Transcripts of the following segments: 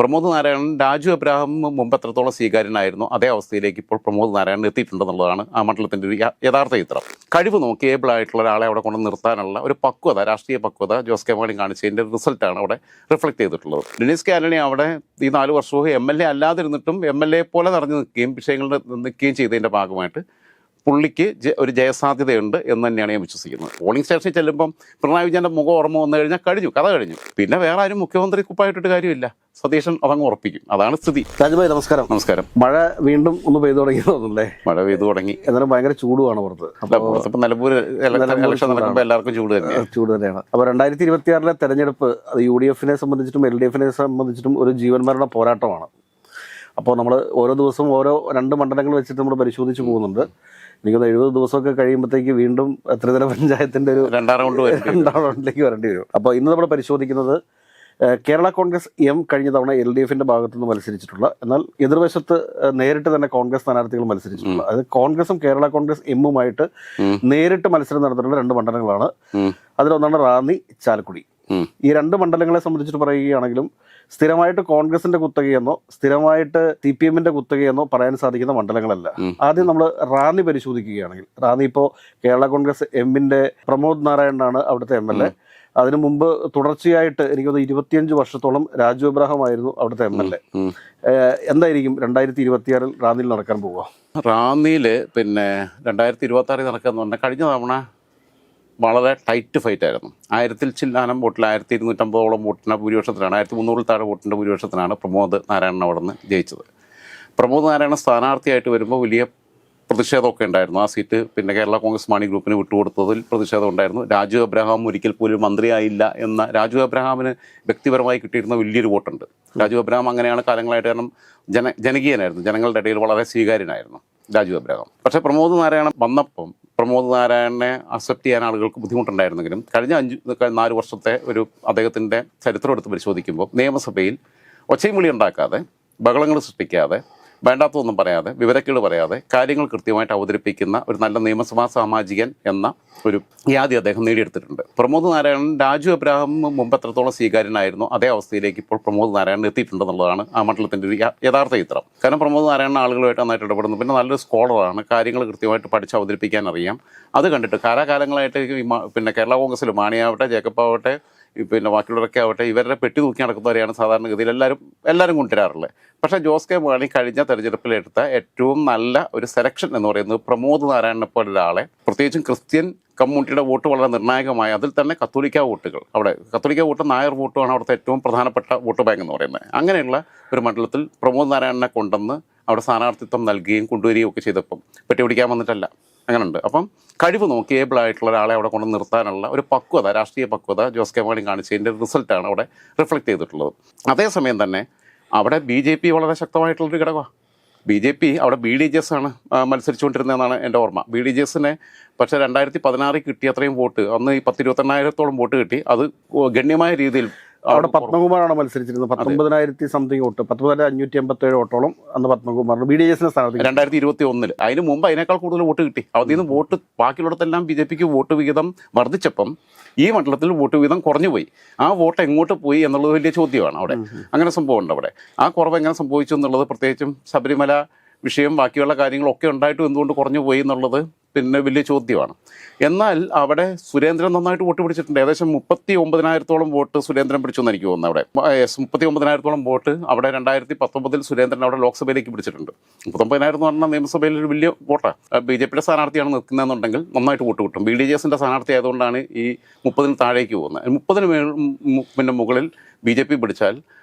Pramod Narayanan Raju Abraham മുമ്പ് എത്രത്തോളം സ്വീകാര്യനായിരുന്നു അതേ അവസ്ഥയിലേക്ക് ഇപ്പോൾ പ്രമോദ് നാരായണൻ എത്തിയിട്ടുണ്ടെന്നുള്ളതാണ് ആ മണ്ഡലത്തിൻ്റെ ഒരു യഥാർത്ഥ ചിത്രം. കഴിവ് നോക്കി ഏബിൾ ആയിട്ടുള്ള ഒരാളെ അവിടെ കൊണ്ട് നിർത്താനുള്ള ഒരു പക്വത, രാഷ്ട്രീയ പക്വത ജോസ് കെ മാണി കാണിച്ചതിൻ്റെ റിസൾട്ടാണ് അവിടെ റിഫ്ലക്ട് ചെയ്തിട്ടുള്ളത്. ഡെനീസ് കെ ആന്റണി അവിടെ ഈ 4 വർഷവും MLA അല്ലാതിരുന്നിട്ടും MLA പോലെ നിറഞ്ഞു നിൽക്കുകയും വിഷയങ്ങളിൽ നിൽക്കുകയും ചെയ്തതിൻ്റെ ഭാഗമായിട്ട് പുള്ളിക്ക് ഒരു ജയസാധ്യതയുണ്ട് എന്ന് തന്നെയാണ് ഞാൻ വിശ്വസിക്കുന്നത്. പോളിംഗ് സ്റ്റേഷനിൽ ചെല്ലുമ്പം പിണറായി വിജയൻ്റെ മുഖം ഓർമ്മ വന്നു കഴിഞ്ഞാൽ കഥ കഴിഞ്ഞു. പിന്നെ വേറെ ആരും മുഖ്യമന്ത്രി കുപ്പായിട്ടിട്ട് കാര്യമില്ല. സതീശൻ അതങ്ങ് ഉറപ്പിക്കും. അതാണ് സ്ഥിതി. രാജുഭായ് നമസ്കാരം. നമസ്കാരം. മഴ വീണ്ടും ഒന്ന് പെയ്തു തുടങ്ങി തോന്നുന്നല്ലേ? മഴ പെയ്തു തുടങ്ങി. എന്നാലും ഭയങ്കര ചൂടുമാണ് പുറത്ത്. ഇപ്പം നിലമ്പൂർ ഇലക്ഷൻ നടക്കുമ്പോൾ എല്ലാവർക്കും ചൂട് തന്നെയാണ്. അപ്പോൾ 2026 തെരഞ്ഞെടുപ്പ് അത് UDF-നെ സംബന്ധിച്ചിട്ടും LDF-നെ സംബന്ധിച്ചിട്ടും ഒരു ജീവൻ മരണ പോരാട്ടമാണ്. അപ്പോൾ നമ്മൾ ഓരോ ദിവസവും ഓരോ 2 മണ്ഡലങ്ങൾ വെച്ചിട്ട് നമ്മൾ പരിശോധിച്ച് പോകുന്നുണ്ട്. എനിക്കൊന്ന് 70 ദിവസമൊക്കെ കഴിയുമ്പോഴത്തേക്ക് വീണ്ടും ത്രിതല പഞ്ചായത്തിന്റെ ഒരു 2ാം റൗണ്ടിലേക്ക് വരേണ്ടി വരും. അപ്പോൾ ഇന്ന് നമ്മൾ പരിശോധിക്കുന്നത് കേരള കോൺഗ്രസ് കഴിഞ്ഞ തവണ LDF-ന്റെ ഭാഗത്തുനിന്ന് മത്സരിച്ചിട്ടുള്ള, എന്നാൽ എതിർവശത്ത് നേരിട്ട് തന്നെ കോൺഗ്രസ് സ്ഥാനാർത്ഥികൾ മത്സരിച്ചിട്ടുള്ള, അത് കോൺഗ്രസും കേരള കോൺഗ്രസ് എമ്മുമായിട്ട് നേരിട്ട് മത്സരം നടത്തിയിട്ടുള്ള 2 മണ്ഡലങ്ങളാണ്. അതിലൊന്നാണ് റാന്നി, ചാലക്കുടി. ഈ 2 മണ്ഡലങ്ങളെ സംബന്ധിച്ചിട്ട് പറയുകയാണെങ്കിലും സ്ഥിരമായിട്ട് കോൺഗ്രസിന്റെ കുത്തകയെന്നോ സ്ഥിരമായിട്ട് CPM-ന്റെ കുത്തകയെന്നോ പറയാൻ സാധിക്കുന്ന മണ്ഡലങ്ങളല്ല. ആദ്യം നമ്മൾ റാന്നി പരിശോധിക്കുകയാണെങ്കിൽ, റാന്നി ഇപ്പോൾ കേരള കോൺഗ്രസ് എമ്മിന്റെ പ്രമോദ് നാരായണനാണ് അവിടുത്തെ MLA. അതിനു മുമ്പ് തുടർച്ചയായിട്ട് എനിക്കൊന്ന് 25 വർഷത്തോളം രാജു അബ്രാഹാം ആയിരുന്നു അവിടുത്തെ MLA. എന്തായിരിക്കും 2026 റാന്നിയിൽ നടക്കാൻ പോവുക? റാന്നിയിൽ പിന്നെ 2026 നടക്കാന്ന് പറഞ്ഞാൽ കഴിഞ്ഞ തവണ വളരെ ടൈറ്റ് ഫൈറ്റ് ആയിരുന്നു. 1000-ൽ ചില്ലാനം വോട്ടിൽ 1250ഓളം വോട്ടിൻ്റെ ഭൂരിപക്ഷത്തിലാണ്, 1300-ൽ താഴെ വോട്ടിൻ്റെ ഭൂരിപക്ഷത്തിനാണ് പ്രമോദ് നാരായണൻ അവിടെ നിന്ന് ജയിച്ചത്. പ്രമോദ് നാരായണൻ സ്ഥാനാർത്ഥിയായിട്ട് വരുമ്പോൾ വലിയ പ്രതിഷേധമൊക്കെ ഉണ്ടായിരുന്നു. ആ സീറ്റ് പിന്നെ കേരള കോൺഗ്രസ് മാണി ഗ്രൂപ്പിന് വിട്ടുകൊടുത്തതിൽ പ്രതിഷേധം ഉണ്ടായിരുന്നു. രാജു അബ്രഹാം ഒരിക്കൽ പോലും മന്ത്രിയായില്ല എന്ന, രാജു അബ്രഹാമിന് വ്യക്തിപരമായി കിട്ടിയിരുന്ന വലിയൊരു വോട്ടുണ്ട്. രാജു അബ്രഹാം അങ്ങനെയാണ് കാലങ്ങളായിട്ട്, കാരണം ജനകീയനായിരുന്നു, ജനങ്ങളുടെ ഇടയിൽ വളരെ സ്വീകാര്യനായിരുന്നു രാജു അബ്രഹാം. പക്ഷേ പ്രമോദ് നാരായണൻ വന്നപ്പം പ്രമോദ് നാരായണനെ അക്സെപ്റ്റ് ചെയ്യാൻ ആളുകൾക്ക് ബുദ്ധിമുട്ടുണ്ടായിരുന്നെങ്കിലും കഴിഞ്ഞ 4 വർഷത്തെ ഒരു അദ്ദേഹത്തിൻ്റെ ചരിത്രം എടുത്ത് പരിശോധിക്കുമ്പോൾ നിയമസഭയിൽ ഒച്ചയും വിളി ഉണ്ടാക്കാതെ, ബഹളങ്ങൾ സൃഷ്ടിക്കാതെ, വേണ്ടാത്തതൊന്നും പറയാതെ, വിവരക്കേട് പറയാതെ കാര്യങ്ങൾ കൃത്യമായിട്ട് അവതരിപ്പിക്കുന്ന ഒരു നല്ല നിയമസഭാ സാമാജികൻ എന്ന ഒരു യാതി അദ്ദേഹം നേടിയെടുത്തിട്ടുണ്ട്. പ്രമോദ് നാരായണൻ രാജു അബ്രാഹാം മുമ്പ് എത്രത്തോളം സ്വീകാര്യനായിരുന്നു അതേ അവസ്ഥയിലേക്ക് ഇപ്പോൾ പ്രമോദ് നാരായണൻ എത്തിയിട്ടുണ്ടെന്നുള്ളതാണ് ആ മണ്ഡലത്തിൻ്റെ ഒരു യഥാർത്ഥ ചിത്രം. കാരണം പ്രമോദ് നാരായണൻ ആളുകളുമായിട്ട് നന്നായിട്ട് ഇടപെടുന്നു. പിന്നെ നല്ലൊരു സ്കോളറാണ്, കാര്യങ്ങൾ കൃത്യമായിട്ട് പഠിച്ച് അവതരിപ്പിക്കാൻ അറിയാം. അത് കണ്ടിട്ട് കാലാകാലങ്ങളായിട്ട് പിന്നെ കേരള കോൺഗ്രസ്സിൽ മാണിയാവട്ടെ, ജേക്കബ് ആവട്ടെ, പിന്നെ ബാക്കിയുള്ളവരൊക്കെ ആവട്ടെ, ഇവരുടെ പെട്ടി തൂക്കി നടക്കുന്നവരെയാണ് സാധാരണഗതിയിൽ എല്ലാവരും കൊണ്ടുവരാറുള്ളത്. പക്ഷേ ജോസ് കെ മാണി കഴിഞ്ഞ തെരഞ്ഞെടുപ്പിലെടുത്ത ഏറ്റവും നല്ല ഒരു സെലക്ഷൻ എന്ന് പറയുന്നത് പ്രമോദ് നാരായണനെ പോലെ ഒരാളെ, പ്രത്യേകിച്ചും ക്രിസ്ത്യൻ കമ്മ്യൂണിറ്റിയുടെ വോട്ട് വളരെ നിർണായകമായ, അതിൽ തന്നെ കത്തോലിക്ക വോട്ടുകൾ, അവിടെ കത്തോലിക്ക വോട്ട്, നായർ വോട്ടുമാണ് അവിടുത്തെ ഏറ്റവും പ്രധാനപ്പെട്ട വോട്ട് ബാങ്ക് എന്ന് പറയുന്നത്. അങ്ങനെയുള്ള ഒരു മണ്ഡലത്തിൽ പ്രമോദ് നാരായണനെ കൊണ്ടുവന്ന് അവിടെ സ്ഥാനാർത്ഥിത്വം നൽകുകയും കൊണ്ടുവരികയും ഒക്കെ ചെയ്തപ്പം പെട്ടി പിടിക്കാൻ വന്നിട്ടല്ല, അങ്ങനെയുണ്ട്. അപ്പം കഴിവ് നോക്കി ഏബിൾ ആയിട്ടുള്ള ഒരാളെ അവിടെ കൊണ്ട് നിർത്താനുള്ള ഒരു പക്വത, രാഷ്ട്രീയ പക്വത ജോസ് കെ മാണി കാണിച്ചതിൻ്റെ റിസൾട്ടാണ് അവിടെ റിഫ്ലക്ട് ചെയ്തിട്ടുള്ളത്. അതേസമയം തന്നെ അവിടെ BJP വളരെ ശക്തമായിട്ടുള്ളൊരു ഘടകമാണ്. BJP അവിടെ BDJS ആണ് മത്സരിച്ചുകൊണ്ടിരുന്നതെന്നാണ് എൻ്റെ ഓർമ്മ. BDJSനെ പക്ഷേ 2016 കിട്ടിയ അത്രയും വോട്ട്, അന്ന് ഈ 10-20,000-ഓളം വോട്ട് കിട്ടി. അത് ഗണ്യമായ രീതിയിൽ അവിടെ പത്മകുമാറാണ് മത്സരിച്ചിരുന്നത്. 19,000 സംതിങ് വോട്ട്, 19,587 വോട്ടോളം അന്ന് പത്മകുമാറിന് BDJS-നെ സ്ഥാനാർത്ഥി 2021. അതിന് മുമ്പ് അതിനേക്കാൾ കൂടുതൽ വോട്ട് കിട്ടി. അതിൽ നിന്ന് വോട്ട് ബാക്കിയുള്ളിടത്തെല്ലാം BJPക്ക് വോട്ട് വിഹിതം വർദ്ധിച്ചപ്പം ഈ മണ്ഡലത്തിൽ വോട്ട് വിഹിതം കുറഞ്ഞുപോയി. ആ വോട്ട് എങ്ങോട്ട് പോയി എന്നുള്ളത് വലിയ ചോദ്യമാണ് അവിടെ. അങ്ങനെ സംഭവമുണ്ട് അവിടെ. ആ കുറവ് എങ്ങനെ സംഭവിച്ചു എന്നുള്ളത്, പ്രത്യേകിച്ചും ശബരിമല വിഷയം ബാക്കിയുള്ള കാര്യങ്ങളൊക്കെ ഉണ്ടായിട്ടും എന്തുകൊണ്ട് കുറഞ്ഞു പോയി എന്നുള്ളത് പിന്നെ വലിയ ചോദ്യമാണ്. എന്നാൽ അവിടെ സുരേന്ദ്രൻ നന്നായിട്ട് വോട്ട് പിടിച്ചിട്ടുണ്ട്. ഏകദേശം 39,000-ഓളം വോട്ട് സുരേന്ദ്രൻ പിടിച്ചു എന്ന് എനിക്ക് തോന്നുന്നു. അവിടെ 39,000-ഓളം വോട്ട് അവിടെ 2019 സുരേന്ദ്രൻ അവിടെ ലോക്സഭയിലേക്ക് പിടിച്ചിട്ടുണ്ട്. 39,000 എന്ന് പറഞ്ഞാൽ നിയമസഭയിൽ ഒരു വലിയ വോട്ടാണ്. BJPയുടെ സ്ഥാനാർത്ഥിയാണ് നിൽക്കുന്നതെന്നുണ്ടെങ്കിൽ നന്നായിട്ട് വോട്ട് കിട്ടും. BDJS-ന്റെ സ്ഥാനാർത്ഥി ആയതുകൊണ്ടാണ് ഈ 30-ന് താഴേക്ക് പോകുന്നത്. 30-ന് പിന്നെ മുകളിൽ BJP പിടിച്ചാൽ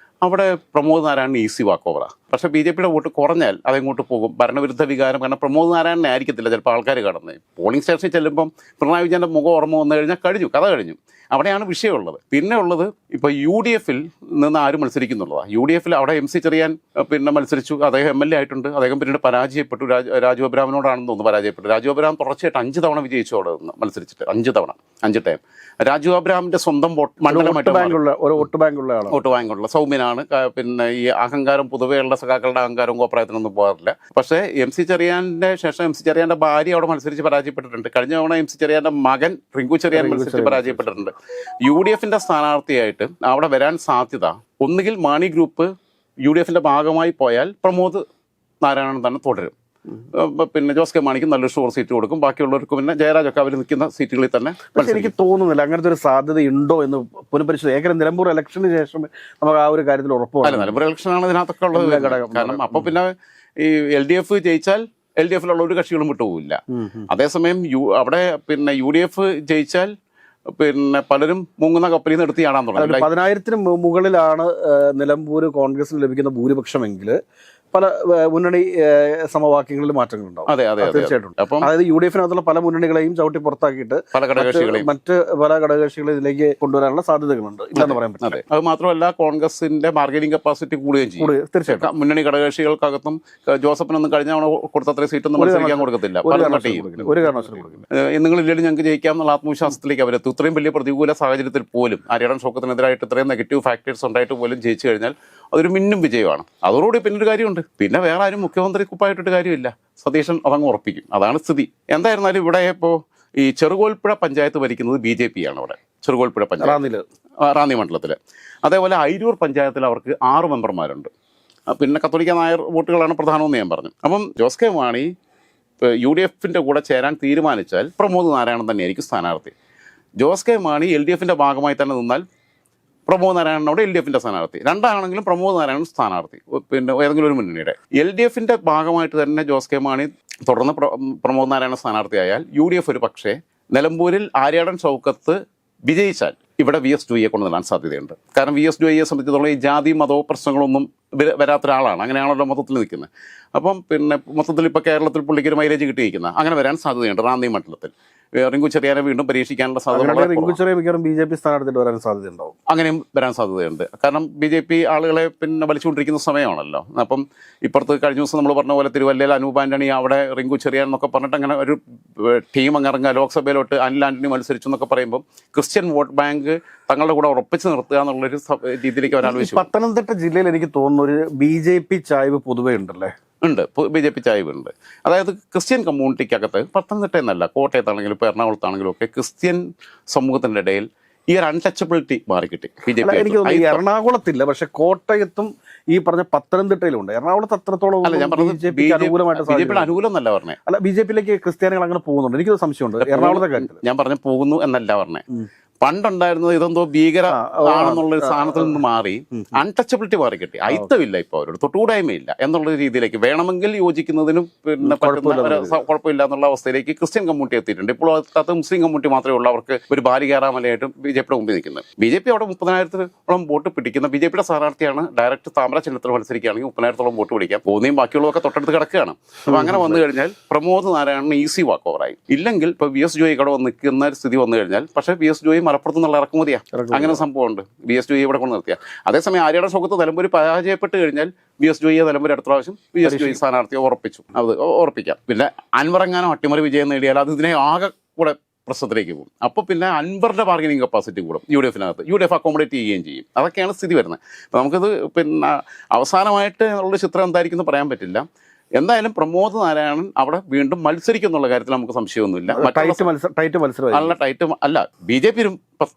അവിടെ പ്രമോദ് നാരായണൻ ഈസി വാക്ക് ഓവറാണ്. പക്ഷേ BJPയുടെ വോട്ട് കുറഞ്ഞാൽ അതെങ്ങോട്ട് പോകും? ഭരണവിരുദ്ധ വികാരം, കാരണം പ്രമോദ് നാരായണനെ ആയിരിക്കത്തില്ല ചിലപ്പോൾ ആൾക്കാർ കടന്നത്. പോളിംഗ് സ്റ്റേഷനിൽ ചെല്ലുമ്പം പിണറായി വിജയൻ്റെ മുഖം ഓർമ്മ വന്നു കഴിഞ്ഞാൽ കഥ കഴിഞ്ഞു. അവിടെയാണ് വിഷയമുള്ളത്. പിന്നെ ഉള്ളത് ഇപ്പോൾ UDF-ൽ നിന്ന് ആരും മത്സരിക്കുന്നുള്ളതാണ്. UDF-ൽ അവിടെ MC ചെറിയാൻ പിന്നെ മത്സരിച്ചു, അദ്ദേഹം MLA ആയിട്ടുണ്ട്. അദ്ദേഹം പിന്നീട് പരാജയപ്പെട്ടു. രാജു അബ്രഹാമിനോടാണെന്ന് തോന്നുന്നു പരാജയപ്പെട്ടു. രാജു അബ്രഹാം തുടർച്ചയായിട്ട് 5 തവണ വിജയിച്ചു അവിടെ നിന്ന് മത്സരിച്ചിട്ട്, 5 ടൈം. രാജു അബ്രഹാമിൻ്റെ സ്വന്തം മണ്ഡലമായിട്ട് വോട്ട് ബാങ്കുള്ള സൗമ്യനാണ്. പിന്നെ ഈ അഹങ്കാരം, പൊതുവെയുള്ള സഖാക്കളുടെ അഹങ്കാരവും കോപ്രായത്തിനൊന്നും പോകാറില്ല. പക്ഷേ MC ചെറിയാൻ്റെ ശേഷം MC ചെറിയാൻ്റെ ഭാര്യ അവിടെ മത്സരിച്ച് പരാജയപ്പെട്ടിട്ടുണ്ട്. കഴിഞ്ഞ തവണ MC ചെറിയാൻ്റെ മകൻ റിങ്കു ചെറിയാൻ മത്സരിച്ച് പരാജയപ്പെട്ടിട്ടുണ്ട്. UDF-ന്റെ സ്ഥാനാർത്ഥിയായിട്ട് അവിടെ വരാൻ സാധ്യത ഒന്നുകിൽ മാണി ഗ്രൂപ്പ് UDFിൻ്റെ ഭാഗമായി പോയാൽ പ്രമോദ് നാരായണൻ തന്നെ തുടരും. പിന്നെ ജോസ് കെ മാണിക്ക് നല്ലൊരു ഷുവർ സീറ്റ് കൊടുക്കും. ബാക്കിയുള്ളവർക്ക് പിന്നെ ജയരാജൊക്കെ അവർ നിൽക്കുന്ന സീറ്റുകളിൽ തന്നെ. പക്ഷേ എനിക്ക് തോന്നുന്നില്ല അങ്ങനത്തെ ഒരു സാധ്യത ഉണ്ടോ എന്ന് പുനഃപരിശോധന. ഏകദേശം നിലമ്പൂർ ഇലക്ഷന് ശേഷം നമുക്ക് ആ ഒരു കാര്യത്തിൽ ഉറപ്പാണ്. നിലമ്പൂർ ഇലക്ഷനാണ് ഇതിനകത്തൊക്കെ ഉള്ളത് ഘടകം. കാരണം അപ്പോൾ പിന്നെ ഈ LDF ജയിച്ചാൽ LDFിലുള്ള ഒരു കക്ഷികളും വിട്ടുപോകില്ല. അതേസമയം അവിടെ പിന്നെ UDF ജയിച്ചാൽ പിന്നെ പലരും മുങ്ങുന്ന കപ്പലിൽ നിന്ന് എടുത്ത് ചാടാൻ തുടങ്ങി. 10,000-ന് മുകളിലാണ് നിലമ്പൂർ കോൺഗ്രസിന് ലഭിക്കുന്ന ഭൂരിപക്ഷമെങ്കിൽ പല മുന്നണി സമവാക്യങ്ങളിൽ മാറ്റങ്ങളുണ്ടാവും. അതെ അതെ തീർച്ചയായിട്ടും. അപ്പം അതായത് UDFിനകത്തുള്ള പല മുന്നണികളെയും ചവിട്ടി പുറത്താക്കിയിട്ട് പല ഘടകകക്ഷികളെയും മറ്റ് പല ഘടകകക്ഷികളെ ഇതിലേക്ക് കൊണ്ടുവരാനുള്ള സാധ്യതകളുണ്ട്. ഇല്ലെന്ന് പറയാൻ പറ്റില്ല. അത് മാത്രമല്ല കോൺഗ്രസിന്റെ മാർഗനിങ് കപ്പാസിറ്റി കൂടുകയും ചെയ്യും. തീർച്ചയായിട്ടും മുന്നണി ഘടകകക്ഷികൾക്കകത്തും ജോസഫിനൊന്നും കഴിഞ്ഞ കൊടുത്തത്രയും സീറ്റൊന്നും മത്സരിക്കാൻ കൊടുക്കത്തില്ല. ഒരു കാരണവശാലും കൊടുക്കില്ല. നിങ്ങളില്ലെങ്കിൽ ഞങ്ങൾക്ക് ജയിക്കാം എന്നുള്ള ആത്മവിശ്വാസത്തിലേക്ക് അവരെത്തും. ഇത്രയും വലിയ പ്രതികൂല സാഹചര്യത്തിൽ പോലും ആര്യടൻ ഷൗക്കത്തിനെതിരായിട്ട് ഇത്രയും നെഗറ്റീവ് ഫാക്ടേഴ്സ് ഉണ്ടായിട്ട് പോലും ജയിച്ചു കഴിഞ്ഞാൽ അതൊരു മിന്നും വിജയമാണ്. അതോടുകൂടി പിന്നെ ഒരു കാര്യമുണ്ട്, പിന്നെ വേറെ ആരും മുഖ്യമന്ത്രി കുപ്പായിട്ടിട്ട് കാര്യമില്ല. സതീശൻ അതങ്ങ് ഉറപ്പിക്കും. അതാണ് സ്ഥിതി. എന്തായിരുന്നാലും ഇവിടെ ഇപ്പോൾ ഈ ചെറുകോൽപ്പുഴ പഞ്ചായത്ത് ഭരിക്കുന്നത് BJP ആണ്. അവിടെ ചെറുകോൽപ്പുഴ പഞ്ചായത്ത് റാന്നി മണ്ഡലത്തിൽ. അതേപോലെ അയിരൂർ പഞ്ചായത്തിൽ അവർക്ക് 6 മെമ്പർമാരുണ്ട്. പിന്നെ കത്തോലിക്ക നായർ വോട്ടുകളാണ് പ്രധാനമെന്ന് ഞാൻ പറഞ്ഞു. അപ്പം ജോസ് കെ മാണി UDFിൻ്റെ കൂടെ ചേരാൻ തീരുമാനിച്ചാൽ പ്രമോദ് നാരായണൻ തന്നെയായിരിക്കും സ്ഥാനാർത്ഥി. ജോസ് കെ മാണി LDFിൻ്റെ ഭാഗമായി തന്നെ നിന്നാൽ പ്രമോദ് നാരായണനോട് LDFിൻ്റെ സ്ഥാനാർത്ഥി. രണ്ടാണെങ്കിലും പ്രമോദ് നാരായണൻ സ്ഥാനാർത്ഥി, പിന്നെ ഏതെങ്കിലും ഒരു മുന്നണിയുടെ. LDFിൻ്റെ ഭാഗമായിട്ട് തന്നെ ജോസ് കെ മാണി തുടർന്ന് പ്രമോദ് നാരായണൻ സ്ഥാനാർത്ഥിയായാൽ UDF ഒരു പക്ഷേ നിലമ്പൂരിൽ ആര്യാടൻ ഷൗക്കത്ത് വിജയിച്ചാൽ ഇവിടെ VS ജോയിയെ കൊണ്ടുവരാൻ സാധ്യതയുണ്ട്. കാരണം VS ജോയിയെ സംബന്ധിച്ചിടത്തോളം ഈ ജാതി മതോ പ്രശ്നങ്ങളൊന്നും വരാത്തൊരാളാണ്. അങ്ങനെയാണല്ലോ മൊത്തത്തിൽ നിൽക്കുന്നത്. അപ്പം പിന്നെ മൊത്തത്തിൽ ഇപ്പോൾ കേരളത്തിൽ പുള്ളിക്കൊരു മൈലേജ് കിട്ടിയിരിക്കുന്ന അങ്ങനെ വരാൻ സാധ്യതയുണ്ട്. റാന്നി മണ്ഡലത്തിൽ റിങ്കു ചെറിയാനെ വീണ്ടും പരീക്ഷിക്കാനുള്ള സാധ്യത. റിങ്കു ചെറിയ മിക്കവാറും BJP സ്ഥാനാർത്ഥിയിൽ വരാൻ സാധ്യതയുണ്ടാവും. അങ്ങനെയും വരാൻ സാധ്യതയുണ്ട്. കാരണം BJP ആളുകളെ പിന്നെ വലിച്ചുകൊണ്ടിരിക്കുന്ന സമയമാണല്ലോ. അപ്പം ഇപ്പുറത്ത് കഴിഞ്ഞ ദിവസം നമ്മൾ പറഞ്ഞ പോലെ തിരുവല്ലയിൽ അനൂപ് ആന്റണി, അവിടെ റിങ്കു ചെറിയാൻ എന്നൊക്കെ പറഞ്ഞിട്ട് അങ്ങനെ ഒരു ടീം അങ്ങിറങ്ങുക. ലോക്സഭയിലോട്ട് അനിൽ ആന്റണി മത്സരിച്ചു എന്നൊക്കെ പറയുമ്പോൾ ക്രിസ്ത്യൻ വോട്ട് ബാങ്ക് തങ്ങളുടെ കൂടെ ഉറപ്പിച്ച് നിർത്തുക എന്നുള്ളൊരു രീതിയിലേക്ക് അവർ ആലോചിച്ചു. പത്തനംതിട്ട ജില്ലയിൽ എനിക്ക് തോന്നുന്നു ഒരു BJP ചായ്വ് പൊതുവേ ഉണ്ടല്ലേ? ഉണ്ട്, BJP ചായ്വുണ്ട്. അതായത് ക്രിസ്ത്യൻ കമ്മ്യൂണിറ്റിക്കകത്ത് പത്തനംതിട്ട എന്നല്ല, കോട്ടയത്താണെങ്കിലും ഇപ്പോൾ എറണാകുളത്താണെങ്കിലും ഒക്കെ ക്രിസ്ത്യൻ സമൂഹത്തിൻ്റെ ഇടയിൽ ഈ ഒരു അൺടച്ചബിലിറ്റി മാറിക്കിട്ടി BJP. എനിക്ക് തോന്നുന്നു എറണാകുളത്തില്ല, പക്ഷെ കോട്ടയത്തും ഈ പറഞ്ഞ പത്തനംതിട്ടയിലുണ്ട്. എറണാകുളത്ത് അത്രത്തോളം അല്ല ഞാൻ പറഞ്ഞത് BJPയുടെ അനുകൂലം എന്നല്ല പറഞ്ഞേ. അല്ല, BJPയിലേക്ക് ക്രിസ്ത്യാനികൾ അങ്ങനെ പോകുന്നുണ്ട്. എനിക്കൊരു സംശയമുണ്ട് എറണാകുളത്തെ കാര്യത്തിൽ. ഞാൻ പറഞ്ഞ പോകുന്നു എന്നല്ല പറഞ്ഞേ. പണ്ടുണ്ടായിരുന്നത് ഇതെന്തോ ഭീകര ആണെന്നുള്ള സ്ഥാനത്തിൽ നിന്ന് മാറി അൺടച്ചബിലിറ്റി മാറി കിട്ടി. അയിത്തമില്ല ഇപ്പോൾ അവരോട്, തൊട്ടുകൂടായ്മയില്ല എന്നുള്ള രീതിയിലേക്ക് വേണമെങ്കിൽ യോജിക്കുന്നതിനും പിന്നെ കുഴപ്പമില്ല എന്നുള്ള അവസ്ഥയിലേക്ക് ക്രിസ്ത്യൻ കമ്മ്യൂണിറ്റി എത്തിയിട്ടുണ്ട്. ഇപ്പോൾ അത് മുസ്ലിം കമ്മ്യൂണിറ്റി മാത്രമേ ഉള്ളൂ അവർക്ക് ഒരു ബാലികേറാമലയായിട്ടും BJPയുടെ മുമ്പിൽ നിൽക്കുന്നത്. BJP അവിടെ 30,000-ഓളം വോട്ട് പിടിക്കുന്ന BJPയുടെ സ്ഥാനാർത്ഥിയാണ്. ഡയറക്റ്റ് താമര ചിഹ്നത്തിൽ മത്സരിക്കുകയാണെങ്കിൽ 30,000-ഓളം വോട്ട് പിടിക്കാം. പോകുന്നതും ബാക്കിയുള്ളതൊക്കെ തൊട്ടടുത്ത് കിടക്കുകയാണ്. അപ്പോൾ അങ്ങനെ വന്നു കഴിഞ്ഞാൽ പ്രമോദ് നാരായണന് ഈസി വാക്ക് ഓവറായി. ഇല്ലെങ്കിൽ ഇപ്പോൾ VS ജോയി ഇവിടെ വന്ന് നിൽക്കുന്ന സ്ഥിതി വന്നു കഴിഞ്ഞാൽ, പക്ഷേ VS ജോയി മലപ്പുറത്ത് നിന്നുള്ള ഇറക്കുമതിയാ. അങ്ങനെ സംഭവമുണ്ട്. VS ജോയി ഇവിടെ കൊണ്ട് നിർത്തിയ. അതേസമയം ആര്യാടൻ ഷൗക്കത്ത് നിലമ്പൂർ പരാജയപ്പെട്ട് കഴിഞ്ഞാൽ VS ജോയിയെ നിലമ്പൂർ അടുത്ത പ്രാവശ്യം VS ജോയി സ്ഥാനാർത്ഥിയെ ഉറപ്പിച്ചു. അത് ഉറപ്പിക്കാം. പിന്നെ അൻവറെങ്ങാനും അട്ടിമറി വിജയം നേടിയാൽ അത് ഇതിനെ ആകെ കൂടെ പ്രശ്നത്തിലേക്ക് പോകും. അപ്പോൾ പിന്നെ അൻവറിന്റെ ബാർഗനിങ് കപ്പാസിറ്റി കൂടും. UDFിനകത്ത് UDF അക്കോമഡേറ്റ് ചെയ്യുകയും ചെയ്യും. അതൊക്കെയാണ് സ്ഥിതി വരുന്നത്. അപ്പോൾ നമുക്കിത് പിന്നെ അവസാനമായിട്ട് ഉള്ള ചിത്രം എന്തായിരിക്കും എന്ന് പറയാൻ പറ്റില്ല. എന്തായാലും പ്രമോദ് നാരായണൻ അവിടെ വീണ്ടും മത്സരിക്കും എന്നുള്ള കാര്യത്തിൽ നമുക്ക് സംശയമൊന്നുമില്ല. നല്ല ടൈറ്റ് അല്ല. BJP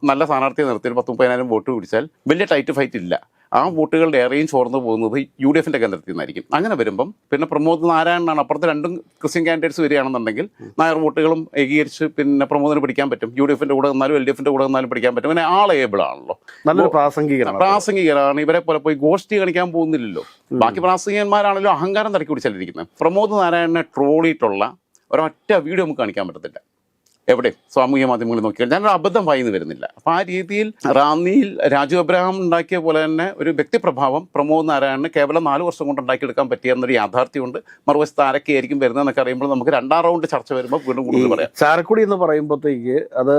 നല്ല സ്ഥാനാർത്ഥിയെ നിർത്തിയാൽ 10-30,000 വോട്ട് പിടിച്ചാൽ വലിയ ടൈറ്റ് ഫൈറ്റ് ഇല്ല. ആ വോട്ടുകളുടെ ഏറെയും ചോർന്നു പോകുന്നത് UDFിൻ്റെ കേന്ദ്രത്തിൽ നിന്നായിരിക്കും. അങ്ങനെ വരുമ്പം പിന്നെ പ്രമോദ് നാരായണനാണ്. അപ്പുറത്ത് രണ്ടും ക്രിസ്ത്യൻ കാൻഡിഡേറ്റ്സ് വരികയാണെന്നുണ്ടെങ്കിൽ നായർ വോട്ടുകളും ഏകീകരിച്ച് പിന്നെ പ്രമോദിന് പിടിക്കാൻ പറ്റും. UDFിൻ്റെ കൂടെ നിന്നാലും LDFിൻ്റെ കൂടെ നിന്നാലും പിടിക്കാൻ പറ്റും. പിന്നെ ആൾ ഏബിൾ ആണല്ലോ, നല്ലൊരു പ്രാസംഗികരാണ്. ഇവരെ പോലെ പോയി ഗോഷ്ഠി കളിക്കാൻ പോകുന്നില്ലല്ലോ. ബാക്കി പ്രാസംഗികന്മാരാണല്ലോ അഹങ്കാരം തറക്കി പിടിച്ചല്ലിരിക്കുന്നത്. പ്രമോദ് നാരായണനെ ട്രോളിയിട്ടുള്ള ഒരൊറ്റ വീഡിയോ നമുക്ക് കാണിക്കാൻ പറ്റത്തില്ല എവിടെ സാമൂഹ്യ മാധ്യമങ്ങളിൽ നോക്കിയാൽ. ഞാനൊരു അബദ്ധം വായിന്ന് വരുന്നില്ല. അപ്പോൾ ആ രീതിയിൽ റാന്നിയിൽ രാജു അബ്രഹാം ഉണ്ടാക്കിയ പോലെ തന്നെ ഒരു വ്യക്തിപ്രഭാവം പ്രമോദ് നാരായണന് കേവലം 4 വർഷം കൊണ്ട് ഉണ്ടാക്കിയെടുക്കാൻ പറ്റിയെന്നൊരു യാഥാർത്ഥ്യമുണ്ട്. മറുവശത്ത് ആരൊക്കെയായിരിക്കും വരുന്നതെന്നൊക്കെ അറിയുമ്പോൾ നമുക്ക് 2ാം റൗണ്ട് ചർച്ച വരുമ്പോൾ വീണ്ടും കൂടുതൽ പറയാം. ചാലക്കുടി എന്ന് പറയുമ്പോഴത്തേക്ക് അത്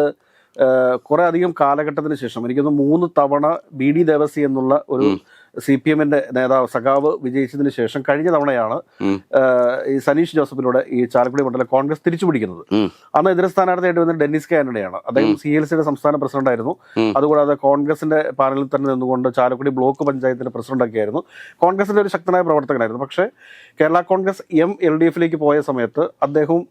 കുറെ അധികം കാലഘട്ടത്തിന് ശേഷം എനിക്കൊന്ന് 3 തവണ BD ദേവസി എന്നുള്ള ഒരു CPM-ന്റെ നേതാവ് സഖാവ് വിജയിച്ചതിന് ശേഷം കഴിഞ്ഞ തവണയാണ് ഈ സനീഷ് ജോസഫിലൂടെ ഈ ചാലക്കുടി മണ്ഡലം കോൺഗ്രസ് തിരിച്ചു പിടിക്കുന്നത്. അന്ന് എതിർ സ്ഥാനാർത്ഥിയായിട്ട് വന്ന ഡെന്നിസ് കെ ആന്റണിയാണ്. അദ്ദേഹം CLCയുടെ സംസ്ഥാന പ്രസിഡന്റ് ആയിരുന്നു. അതുകൂടാതെ കോൺഗ്രസിന്റെ പാനലിൽ തന്നെ നിന്നുകൊണ്ട് ചാലക്കുടി ബ്ലോക്ക് പഞ്ചായത്തിന്റെ പ്രസിഡന്റൊക്കെ ആയിരുന്നു. കോൺഗ്രസിന്റെ ഒരു ശക്തനായ പ്രവർത്തകനായിരുന്നു. പക്ഷേ കേരള കോൺഗ്രസ് LDFിലേക്ക് പോയ സമയത്ത് അദ്ദേഹവും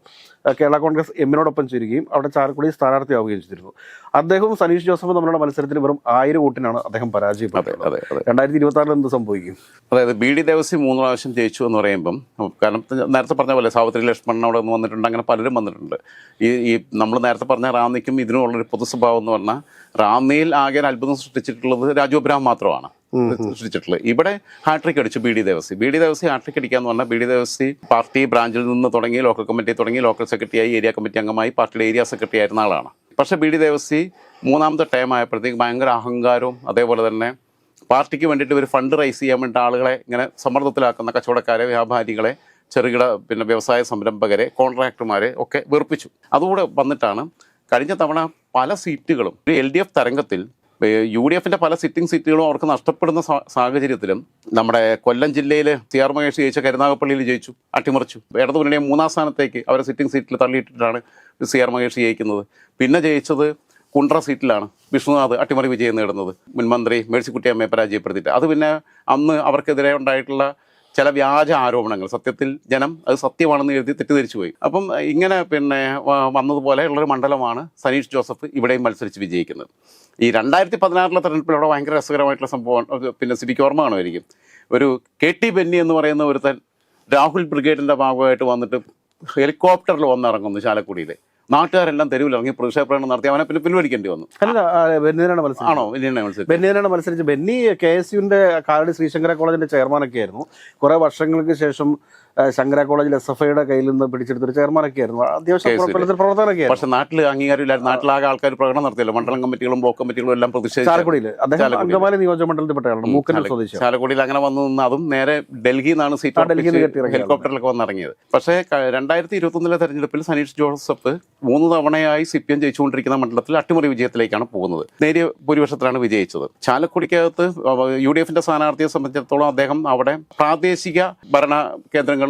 കേരള കോൺഗ്രസ് എമ്മിനോടൊപ്പം ചേരുകയും അവിടെ ചാലക്കുടി സ്ഥാനാർത്ഥിയാവുകയും ചെയ്തിരുന്നു. അദ്ദേഹവും സനീഷ് ജോസഫും തമ്മിലുള്ള മത്സരത്തിൽ വെറും 1000 വോട്ടിനാണ് അദ്ദേഹം പരാജയപ്പെട്ടത്. 2026 എന്ത് സംഭവിക്കും? അതായത് ബി ഡി ദേവസി 3 പ്രാവശ്യം ജയിച്ചു എന്ന് പറയുമ്പം, കാരണം നേരത്തെ പറഞ്ഞ പോലെ സാവിത്രി ലക്ഷ്മണൻ അവിടെ നിന്ന് വന്നിട്ടുണ്ട്, അങ്ങനെ പലരും വന്നിട്ടുണ്ട്. ഈ നമ്മൾ നേരത്തെ പറഞ്ഞ റാന്നിക്കും ഇതിനുള്ളൊരു പൊതു സ്വഭാവം എന്ന് പറഞ്ഞാൽ റാന്നിയിൽ ആകെ ഒരു അത്ഭുതം സൃഷ്ടിച്ചിട്ടുള്ളത് രാജു അബ്രഹാം മാത്രമാണ് സൃഷ്ടിച്ചിട്ടുള്ളത്. ഇവിടെ ഹാട്രിക് അടിച്ചു ബി ഡി ദേവസി ഹാട്രിക് അടിക്കാന്ന് പറഞ്ഞാൽ ബി ഡി ദേവസി പാർട്ടി ബ്രാഞ്ചിൽ നിന്ന് തുടങ്ങി ലോക്കൽ കമ്മിറ്റി തുടങ്ങി ലോക്കൽ സെക്രട്ടറിയായി ഏരിയ കമ്മിറ്റി അംഗമായി പാർട്ടിയുടെ ഏരിയ സെക്രട്ടറി ആയിരുന്ന ആളാണ്. പക്ഷേ ബി ഡി ദേവസി 3ാമത്തെ ടൈം ആയപ്പോഴത്തേക്ക് ഭയങ്കര അഹങ്കാരവും അതേപോലെ തന്നെ പാർട്ടിക്ക് വേണ്ടിയിട്ട് ഒരു ഫണ്ട് റൈസ് ചെയ്യാൻ വേണ്ടി ആളുകളെ ഇങ്ങനെ സമ്മർദ്ദത്തിലാക്കുന്ന കച്ചവടക്കാരെ, വ്യാപാരികളെ, ചെറുകിട വ്യവസായ സംരംഭകരെ, കോൺട്രാക്ടർമാരെ ഒക്കെ വെറുപ്പിച്ചു. അതുകൂടെ വന്നിട്ടാണ് കഴിഞ്ഞ തവണ പല സീറ്റുകളും LDF തരംഗത്തിൽ UDFിൻ്റെ പല സിറ്റിംഗ് സീറ്റുകളും അവർക്ക് നഷ്ടപ്പെടുന്ന സാഹചര്യത്തിലും നമ്മുടെ കൊല്ലം ജില്ലയിൽ CR മഹേഷ് ജയിച്ച കരുനാഗപ്പള്ളിയിൽ ജയിച്ചു, അട്ടിമറിച്ചു. ഇടതു മുന്നണിയെ 3ാം സ്ഥാനത്തേക്ക് അവരെ സിറ്റിംഗ് സീറ്റിൽ തള്ളിയിട്ടിട്ടാണ് CR മഹേഷ് ജയിക്കുന്നത്. പിന്നെ ജയിച്ചത് കുണ്ട്ര സീറ്റിലാണ് വിഷ്ണുനാഥ് അട്ടിമറി വിജയം നേടുന്നത്, മുൻമന്ത്രി മേഴ്സിക്കുട്ടിയമ്മയെ പരാജയപ്പെടുത്തിയിട്ട്. അത് പിന്നെ അന്ന് അവർക്കെതിരെ ഉണ്ടായിട്ടുള്ള ചില വ്യാജ ആരോപണങ്ങൾ സത്യത്തിൽ ജനം അത് സത്യമാണെന്ന് എഴുതി തെറ്റിദ്ധരിച്ചു പോയി. അപ്പം ഇങ്ങനെ വന്നതുപോലെ ഉള്ളൊരു മണ്ഡലമാണ് സനീഷ് ജോസഫ് ഇവിടെയും മത്സരിച്ച് വിജയിക്കുന്നത്. ഈ 2016 തെരഞ്ഞെടുപ്പിൽ അവിടെ ഭയങ്കര രസകരമായിട്ടുള്ള സംഭവം പിന്നെ സിബിക്ക് ഓർമ്മ കാണുമായിരിക്കും. ഒരു KT ബെന്നി എന്ന് പറയുന്ന ഒരുത്തൻ രാഹുൽ ബ്രിഗേഡിൻ്റെ ഭാഗമായിട്ട് വന്നിട്ട് ഹെലികോപ്റ്ററിൽ വന്നിറങ്ങുന്നു ചാലക്കുടിയിൽ. നാട്ടുകാരെല്ലാം തെരുവിലിറങ്ങി പ്രതിഷേധ പ്രകടനം നടത്തി അവനെ പിന്നെ പിൻവലിക്കേണ്ടി വന്നു. ആണോ? ബെന്നിയാണ് മത്സരിച്ച്. ബെന്നി KSUവിന്റെ കാലടി ശ്രീശങ്കര കോളേജിന്റെ ചെയർമാനൊക്കെ ആയിരുന്നു. കുറെ വർഷങ്ങൾക്ക് ശേഷം ശങ്കര കോളേജിൽ SFIയുടെ കയ്യിൽ നിന്ന് പിടിച്ചെടുത്തൊരു ചെയർമാനൊക്കെ ആയിരുന്നു. അത്യാവശ്യം പ്രവർത്തനമൊക്കെ. പക്ഷെ നാട്ടിൽ അംഗീകാരമില്ലായിരുന്നു. നാട്ടിലാകെ ആൾക്കാർ പ്രകടനം നടത്തിയല്ലോ. മണ്ഡലം കമ്മിറ്റികളും ബ്ലോക്ക് കമ്മിറ്റികളും എല്ലാം പ്രതിഷേധിച്ചു. ചാലക്കുടിയിൽ അദ്ദേഹം അങ്കമാലി നിയോജക മണ്ഡലത്തിൽപ്പെട്ട മൂക്കന്നൂർ സ്വദേശി. ചാലക്കുടിയിൽ അങ്ങനെ വന്നു നിന്ന് അതും നേരെ ഡൽഹിയിൽ നിന്നാണ് ഹെലികോപ്റ്ററിലൊക്കെ വന്നിറങ്ങിയത്. പക്ഷേ 2021 തെരഞ്ഞെടുപ്പിൽ സനീഷ് ജോസഫ് 3 തവണയായി CPM ജയിച്ചുകൊണ്ടിരിക്കുന്ന മണ്ഡലത്തിൽ അട്ടിമറി വിജയത്തിലേക്കാണ് പോകുന്നത്. നേരിയ ഭൂരിപക്ഷത്തിലാണ് വിജയിച്ചത്. ചാലക്കുടിക്കകത്ത് UDFിന്റെ സ്ഥാനാർത്ഥിയെ സംബന്ധിച്ചിടത്തോളം അദ്ദേഹം അവിടെ പ്രാദേശിക ഭരണ കേന്ദ്രങ്ങളിലും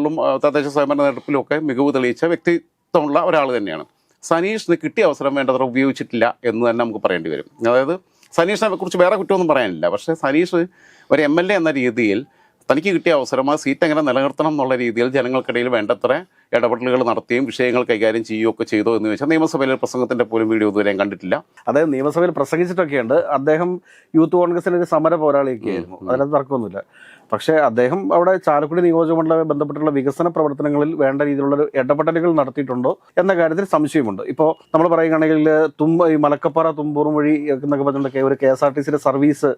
തദ്ദേശ സ്വയംഭരണ തെരഞ്ഞെടുപ്പിലും ഒക്കെ മികവ് തെളിയിച്ച വ്യക്തിത്വമുള്ള ഒരാൾ തന്നെയാണ്. സനീഷിന് കിട്ടിയ അവസരം വേണ്ടത്ര ഉപയോഗിച്ചിട്ടില്ല എന്ന് തന്നെ നമുക്ക് പറയേണ്ടി വരും. അതായത് സനീഷിനെ കുറിച്ച് വേറെ കുറ്റമൊന്നും പറയാനില്ല. പക്ഷേ സനീഷ് ഒരു MLA എന്ന രീതിയിൽ തനിക്ക് കിട്ടിയ അവസരം ആ സീറ്റ് എങ്ങനെ നിലനിർത്തണം എന്നുള്ള രീതിയിൽ ജനങ്ങൾക്കിടയിൽ വേണ്ടത്ര ഇടപെടലുകൾ നടത്തുകയും വിഷയങ്ങൾ കൈകാര്യം ചെയ്യുകയൊക്കെ ചെയ്തോ എന്ന് ചോദിച്ചാൽ നിയമസഭയിൽ പ്രസംഗത്തിൻ്റെ പോലും വീഡിയോ ഇതുവരെയും കണ്ടിട്ടില്ല. അതായത് നിയമസഭയിൽ പ്രസംഗിച്ചിട്ടൊക്കെയുണ്ട്. അദ്ദേഹം യൂത്ത് കോൺഗ്രസിൻ്റെ ഒരു സമര പോരാളിയൊക്കെ ആയിരുന്നു, അതിനകത്ത് തർക്കമൊന്നുമില്ല. പക്ഷേ അദ്ദേഹം അവിടെ ചാലക്കുടി നിയോജകമണ്ഡലവുമായി ബന്ധപ്പെട്ടുള്ള വികസന പ്രവർത്തനങ്ങളിൽ വേണ്ട രീതിയിലുള്ള ഇടപെടലുകൾ നടത്തിയിട്ടുണ്ടോ എന്ന കാര്യത്തിൽ സംശയമുണ്ട്. ഇപ്പോൾ നമ്മൾ പറയുകയാണെങ്കിൽ ഈ മലക്കപ്പാറ തുമ്പൂർ വഴി എന്നൊക്കെ പറഞ്ഞിട്ടൊക്കെ ഒരു KSRTCയുടെ സർവീസ്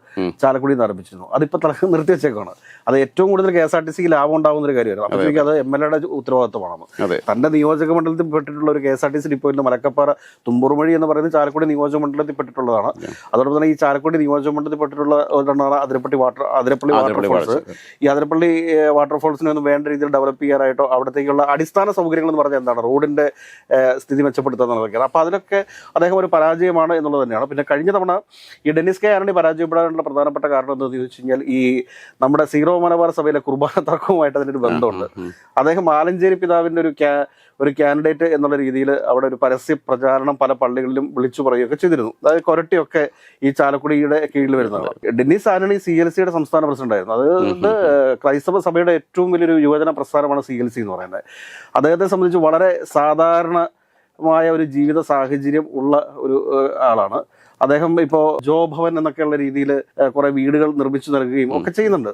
ചാലക്കുടിയിൽ നിന്ന് ആരംഭിച്ചിരുന്നു. അതിപ്പോൾ നിർത്തി വെച്ചേക്കാണ്. അത് ഏറ്റവും കൂടുതൽ KSRTCക്ക് ലാഭം ഉണ്ടാകുന്ന ഒരു കാര്യമായിരുന്നു. അപ്പോഴേക്കും അത് MLAയുടെ ഉത്തരവാദിത്വമാണ്. തന്റെ നിയോജക മണ്ഡലത്തിൽ പെട്ടിട്ടുള്ള ഒരു KSRTC ഡിപ്പോയിൽ നിന്ന് മലക്കപ്പാറ തുമ്പൂർ വഴി എന്ന് പറയുന്നത് ചാലക്കുടി നിയോജക മണ്ഡലത്തിൽ പെട്ടിട്ടുള്ളതാണ്. അതോടൊപ്പം തന്നെ ഈ ചാലക്കുടി നിയോജക മണ്ഡലത്തിൽ പെട്ടിട്ടുള്ള ഒരെണ്ണമാണ് അതിരപ്പള്ളി വാട്ടർഫോൾസ്. ഈ അതിരപ്പള്ളി വാട്ടർഫോൾസിനെ ഒന്നും വേണ്ട രീതിയിൽ ഡെവലപ്പ് ചെയ്യാനായിട്ടോ അവിടത്തേക്കുള്ള അടിസ്ഥാന സൗകര്യങ്ങൾ എന്ന് പറഞ്ഞാൽ എന്താണ്, റോഡിന്റെ സ്ഥിതി മെച്ചപ്പെടുത്തുക എന്നുള്ളതൊക്കെയാണ്. അപ്പോൾ അതിലൊക്കെ അദ്ദേഹം ഒരു പരാജയമാണ് എന്നുള്ളത് തന്നെയാണ്. പിന്നെ കഴിഞ്ഞ തവണ ഈ ഡെന്നിസ് കെ ആന്റണി പരാജയപ്പെടാനുള്ള പ്രധാനപ്പെട്ട കാരണം എന്താണെന്ന് ചോദിച്ചു കഴിഞ്ഞാൽ ഈ നമ്മുടെ സീറോ മലബാർ സഭയിലെ കുർബാന തർക്കവുമായിട്ട് അതിനൊരു ബന്ധമുണ്ട്. അദ്ദേഹം ആലഞ്ചേരി പിതാവിന്റെ ഒരു കാൻഡിഡേറ്റ് എന്നുള്ള രീതിയിൽ അവിടെ ഒരു പരസ്യ പ്രചാരണം പല പള്ളികളിലും വിളിച്ചു പറയുകയൊക്കെ ചെയ്തിരുന്നു. അതായത് കൊരട്ടിയൊക്കെ ഈ ചാലക്കുടിയുടെ കീഴിൽ വരുന്നതാണ്. ഡെന്നിസ് ആന്റണി CLCയുടെ സംസ്ഥാന പ്രസിഡന്റ് ആയിരുന്നു. അത് ക്രൈസ്തവ സഭയുടെ ഏറ്റവും വലിയൊരു യുവജന പ്രസ്ഥാനമാണ് CLC എന്ന് പറയുന്നത്. അദ്ദേഹത്തെ സംബന്ധിച്ച് വളരെ സാധാരണമായ ഒരു ജീവിത സാഹചര്യം ഉള്ള ഒരു ആളാണ്. അദ്ദേഹം ഇപ്പോൾ ജോ ഭവൻ എന്നൊക്കെയുള്ള രീതിയിൽ കുറെ വീടുകൾ നിർമ്മിച്ചു നൽകുകയും ഒക്കെ ചെയ്യുന്നുണ്ട്.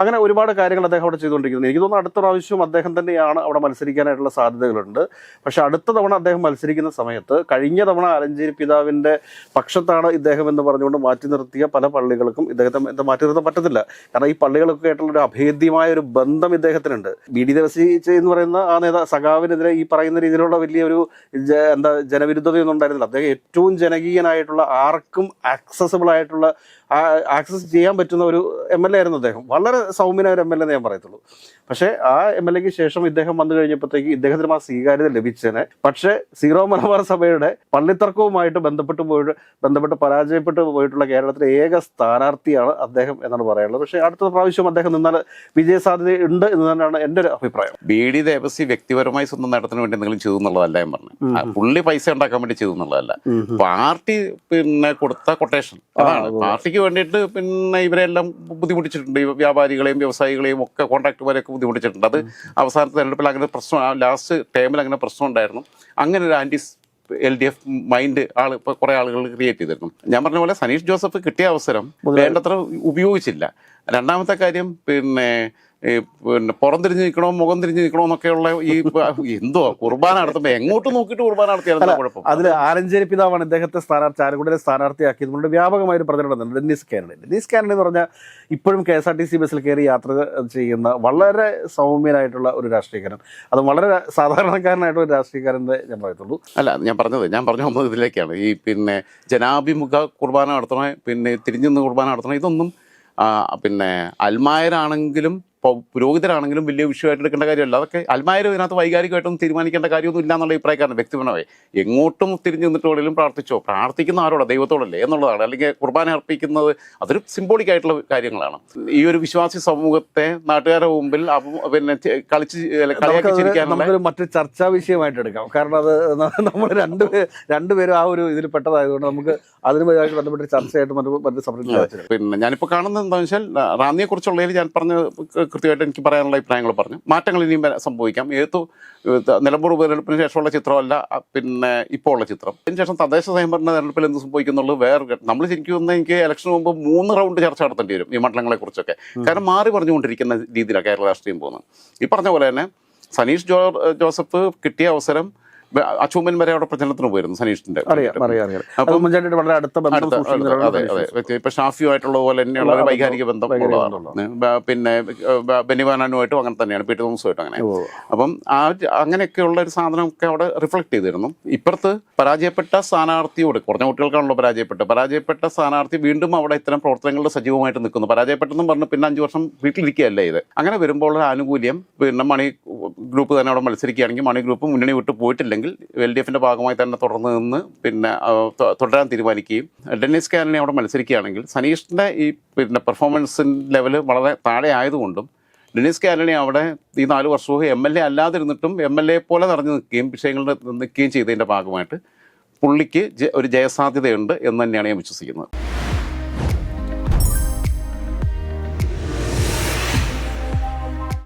അങ്ങനെ ഒരുപാട് കാര്യങ്ങൾ അദ്ദേഹം അവിടെ ചെയ്തുകൊണ്ടിരിക്കുന്നത്. എനിക്ക് തോന്നുന്നു അടുത്ത പ്രാവശ്യം അദ്ദേഹം തന്നെയാണ് അവിടെ മത്സരിക്കാനായിട്ടുള്ള സാധ്യതകളുണ്ട്. പക്ഷെ അടുത്ത തവണ അദ്ദേഹം മത്സരിക്കുന്ന സമയത്ത് കഴിഞ്ഞ തവണ ആലഞ്ചേരി പിതാവിന്റെ പക്ഷത്താണ് ഇദ്ദേഹം എന്ന് പറഞ്ഞുകൊണ്ട് മാറ്റി നിർത്തിയ പല പള്ളികൾക്കും ഇദ്ദേഹത്തെ മാറ്റി നിർത്താൻ പറ്റത്തില്ല. കാരണം ഈ പള്ളികളൊക്കെ ആയിട്ടുള്ള ഒരു അഭേദ്യമായ ഒരു ബന്ധം ഇദ്ദേഹത്തിനുണ്ട്. BD ദേവസി എന്ന് പറയുന്ന ആ സഖാവിനെതിരെ ഈ പറയുന്ന രീതിയിലുള്ള വലിയൊരു ജനവിരുദ്ധതയൊന്നും ഉണ്ടായിരുന്നില്ല. അദ്ദേഹം ഏറ്റവും ജനകീയനായിട്ടുള്ള ആർക്കും ആക്സസിബിൾ ആയിട്ടുള്ള ആക്സസ് ചെയ്യാൻ പറ്റുന്ന ഒരു MLA ആയിരുന്നു അദ്ദേഹം. വളരെ സൗമ്യനായ ഒരു MLA ഞാൻ പറയത്തുള്ളൂ. പക്ഷേ ആ MLAക്ക് ശേഷം ഇദ്ദേഹം വന്നു കഴിഞ്ഞപ്പോഴത്തേക്ക് ഇദ്ദേഹത്തിന് ആ സ്വീകാര്യത ലഭിച്ചതിനെ. പക്ഷേ സീറോ മലബാർ സഭയുടെ പള്ളിത്തർക്കവുമായിട്ട് ബന്ധപ്പെട്ട് പരാജയപ്പെട്ടു പോയിട്ടുള്ള കേരളത്തിലെ ഏക സ്ഥാനാർത്ഥിയാണ് അദ്ദേഹം എന്നാണ് പറയാനുള്ളത്. പക്ഷേ അടുത്ത പ്രാവശ്യം അദ്ദേഹം നിന്നാൽ വിജയ സാധ്യത ഉണ്ട് എന്ന് തന്നെയാണ് എൻ്റെ ഒരു അഭിപ്രായം. BD ദേവസി വ്യക്തിപരമായി സ്വന്തം നേട്ടത്തിന് വേണ്ടി എന്തെങ്കിലും ചെയ്തു എന്നുള്ളതല്ല ഞാൻ പറഞ്ഞു. പുള്ളി പൈസ ഉണ്ടാക്കാൻ വേണ്ടി ചെയ്തു എന്നുള്ളതല്ല. പാർട്ടി പിന്നെ കൊടുത്ത കൊട്ടേഷൻ അതാണ്. പാർട്ടിക്ക് വേണ്ടിയിട്ട് പിന്നെ ഇവരെല്ലാം ബുദ്ധിമുട്ടിച്ചിട്ടുണ്ട്, ഈ വ്യാപാരികളെയും വ്യവസായികളെയും ഒക്കെ കോൺട്രാക്ടർമാരെയൊക്കെ ബുദ്ധിമുട്ടിച്ചിട്ടുണ്ട്. അത് അവസാനത്തെ തെരഞ്ഞെടുപ്പിൽ അങ്ങനെ പ്രശ്നം, ലാസ്റ്റ് ടൈമിൽ അങ്ങനെ പ്രശ്നം ഉണ്ടായിരുന്നു. അങ്ങനെ ഒരു ആൻറ്റി LDF മൈൻഡ് ഇപ്പോൾ കുറേ ആളുകൾ ക്രിയേറ്റ് ചെയ്തിരുന്നു. ഞാൻ പറഞ്ഞ പോലെ സനീഷ് ജോസഫ് കിട്ടിയ അവസരം വേണ്ടത്ര ഉപയോഗിച്ചില്ല. രണ്ടാമത്തെ കാര്യം പിന്നെ പുറം തിരിഞ്ഞ് നിൽക്കണോ മുഖം തിരിഞ്ഞ് നിൽക്കണോ എന്നൊക്കെയുള്ള ഈ എന്തോ കുർബാന നടത്തുമ്പോൾ എങ്ങോട്ട് നോക്കിയിട്ട് കുർബാന നടത്തിയാലും കുഴപ്പം. അതിൽ ആലഞ്ചേരി പിതാവാണ് ഇദ്ദേഹത്തെ ചാലക്കുടിയിലെ സ്ഥാനാർത്ഥിയാക്കിയതുകൊണ്ട് വ്യാപകമായ ഒരു പ്രചരണം നടത്തുന്നത്. ഡെന്നീസ് കാനഡി എന്ന് പറഞ്ഞാൽ ഇപ്പോഴും KSRTC ബസ്സിൽ കയറി യാത്ര ചെയ്യുന്ന വളരെ സൗമ്യനായിട്ടുള്ള ഒരു രാഷ്ട്രീയക്കാരൻ, അത് വളരെ സാധാരണക്കാരനായിട്ടുള്ള ഒരു രാഷ്ട്രീയക്കാരൻ്റെ ഞാൻ പറയത്തുള്ളൂ. അല്ല, ഞാൻ പറഞ്ഞു വന്നത് ഇതിലേക്കാണ്. ഈ പിന്നെ ജനാഭിമുഖ കുർബാന നടത്തണേ, പിന്നെ തിരിഞ്ഞു നിന്ന് കുർബാന നടത്തണേ, ഇതൊന്നും പിന്നെ അൽമായരാണെങ്കിലും പുരോഹിതരാണെങ്കിലും വലിയ വിഷയമായിട്ട് എടുക്കേണ്ട കാര്യമല്ല. അതൊക്കെ അൽമായർ ഇതിനകത്ത് വൈകാരികമായിട്ടൊന്നും തീരുമാനിക്കേണ്ട കാര്യമൊന്നും ഇല്ല എന്നുള്ള അഭിപ്രായക്കാരൻ വ്യക്തിപരമായി. എങ്ങോട്ടും തിരിഞ്ഞു നിന്നിട്ട് എവിടെയും പ്രാർത്ഥിക്കുന്ന ആരോടാ? ദൈവത്തോടല്ലേ എന്നുള്ളതാണ്. അല്ലെങ്കിൽ കുർബാന അർപ്പിക്കുന്നത് അതൊരു സിംബോളിക് ആയിട്ടുള്ള കാര്യങ്ങളാണ്. ഈ ഒരു വിശ്വാസി സമൂഹത്തെ നാട്ടുകാരുടെ മുമ്പിൽ പിന്നെ കളിയാക്കിച്ചിരിക്കാനുള്ള മറ്റൊരു ചർച്ചാ വിഷയമായിട്ട് എടുക്കാം. കാരണം അത് നമ്മൾ രണ്ടുപേരും ആ ഒരു ഇതിൽ പെട്ടതായതുകൊണ്ട് നമുക്ക് അതിനുമായിട്ട് ബന്ധപ്പെട്ട ചർച്ചയായിട്ട് മറ്റു സംബന്ധിച്ച് പിന്നെ ഞാനിപ്പോൾ കാണുന്നത് എന്താണെന്ന് വെച്ചാൽ റാന്നിയെ കുറിച്ചുള്ളതിൽ ഞാൻ പറഞ്ഞ കൃത്യമായിട്ട് എനിക്ക് പറയാനുള്ള അഭിപ്രായങ്ങൾ പറഞ്ഞു. മാറ്റങ്ങൾ ഇനിയും സംഭവിക്കാം. നിലമ്പൂർ ഉപതെരഞ്ഞെടുപ്പിന് ശേഷമുള്ള ചിത്രമല്ല പിന്നെ ഇപ്പോൾ ഉള്ള ചിത്രം. അതിനുശേഷം തദ്ദേശ സ്വയംഭരണ തെരഞ്ഞെടുപ്പിൽ എന്ത് സംഭവിക്കുന്നുള്ളത് വേറെ. നമ്മൾ ശരിക്കും എനിക്ക് ഇലക്ഷന് മുമ്പ് 3 റൗണ്ട് ചർച്ച നടത്തേണ്ടി വരും ഈ മണ്ഡലങ്ങളെ കുറിച്ചൊക്കെ. കാരണം മാറി പറഞ്ഞുകൊണ്ടിരിക്കുന്ന രീതിയിലാണ് കേരള രാഷ്ട്രീയം പോകുന്നത്. ഈ പറഞ്ഞ പോലെ തന്നെ സനീഷ് ജോസഫ് കിട്ടിയ അവസരം അച്ചൂമ്മൻ വരെ അവിടെ പ്രചരണത്തിന് പോയിരുന്നു സനീഷിന്റെ. ഇപ്പൊ ഷാഫിയുമായിട്ടുള്ള പോലെ തന്നെയുള്ള ഒരു വൈകാരിക ബന്ധം ഉള്ളതാണ്. പിന്നെ ബെന്നിവാനാനുമായിട്ടും അങ്ങനെ തന്നെയാണ്, പി ടി തോമസുമായിട്ടും അങ്ങനെ. അപ്പം അങ്ങനെയൊക്കെയുള്ള ഒരു സാധനമൊക്കെ അവിടെ റിഫ്ലക്ട് ചെയ്തിരുന്നു. ഇപ്പുറത്ത് പരാജയപ്പെട്ട സ്ഥാനാർത്ഥിയോട്, കുറഞ്ഞ കുട്ടികൾക്കാണല്ലോ പരാജയപ്പെട്ട സ്ഥാനാർത്ഥി വീണ്ടും അവിടെ ഇത്തരം പ്രവർത്തനങ്ങളിൽ സജീവമായിട്ട് നിൽക്കുന്നു. പരാജയപ്പെട്ടെന്നും പറഞ്ഞ് പിന്നെ 5 വർഷം വീട്ടിലിരിക്കുകയല്ലേ ഇത്. അങ്ങനെ വരുമ്പോൾ ആനുകൂല്യം പിന്നെ മണി ഗ്രൂപ്പ് തന്നെ അവിടെ മത്സരിക്കുകയാണെങ്കിൽ മണി ഗ്രൂപ്പ് മുന്നണി വിട്ട് പോയിട്ടില്ലെങ്കിൽ LDFന്റെ ഭാഗമായി തന്നെ തുടർന്ന് നിന്ന് പിന്നെ തുടരാൻ തീരുമാനിക്കുകയും ഡെന്നീസ് കാനഡി അവിടെ മത്സരിക്കുകയാണെങ്കിൽ സനീഷിന്റെ ഈ പിന്നെ പെർഫോമൻസ് ലെവല് വളരെ താഴെ ആയതുകൊണ്ടും ഡെന്നീസ് കാനഡി അവിടെ ഈ 4 വർഷവും MLA അല്ലാതിരുന്നിട്ടും MLA പോലെ നിറഞ്ഞു നിൽക്കുകയും വിഷയങ്ങളിൽ നിൽക്കുകയും ചെയ്തതിൻ്റെ ഭാഗമായിട്ട് പുള്ളിക്ക് ഒരു ജയസാധ്യതയുണ്ട് എന്ന് തന്നെയാണ് ഞാൻ വിശ്വസിക്കുന്നത്.